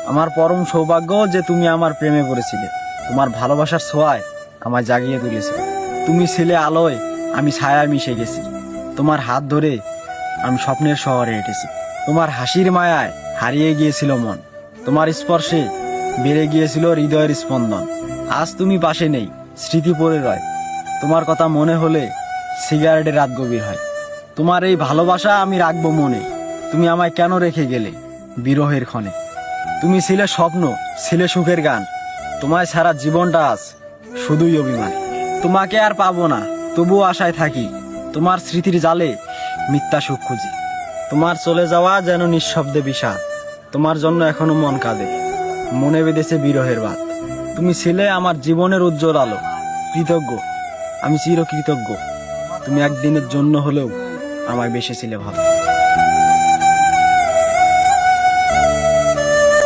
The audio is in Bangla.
আমার পরম সৌভাগ্য যে তুমি আমার প্রেমে পড়েছিলে। তোমার ভালোবাসার ছোঁয়ায় আমায় জাগিয়ে তুলেছে। তুমি ছিলে আলোয়, আমি ছায়ায় মিশে গেছি। তোমার হাত ধরে আমি স্বপ্নের শহরে হেঁটেছি। তোমার হাসির মায়ায় হারিয়ে গিয়েছিল মন। তোমার স্পর্শে বেড়ে গিয়েছিল হৃদয়ের স্পন্দন। আজ তুমি পাশে নেই, স্মৃতি পড়ে রয়। তোমার কথা মনে হলে সিগারেটে রাত গভীর হয়। তোমার এই ভালোবাসা আমি রাখবো মনে। তুমি আমায় কেন রেখে গেলে বিরহের ক্ষণে? তুমি ছিলে স্বপ্ন, ছিলে সুখের গান। তোমায় ছাড়া জীবনটা আজ শুধুই অভিমান। তোমাকে আর পাবো না, তবুও আশায় থাকি। তোমার স্মৃতির জালে মিথ্যা সুখ খুঁজি। তোমার চলে যাওয়া যেন নিঃশব্দে বিষাদ। তোমার জন্য এখনো মন কাঁদে, মনে বেঁধেছে বিরহের বাত। তুমি ছিলে আমার জীবনের উজ্জ্বল আলো। কৃতজ্ঞ, আমি চিরকৃতজ্ঞ। তুমি একদিনের জন্য হলেও আমায় বেসেছিলে ভালো।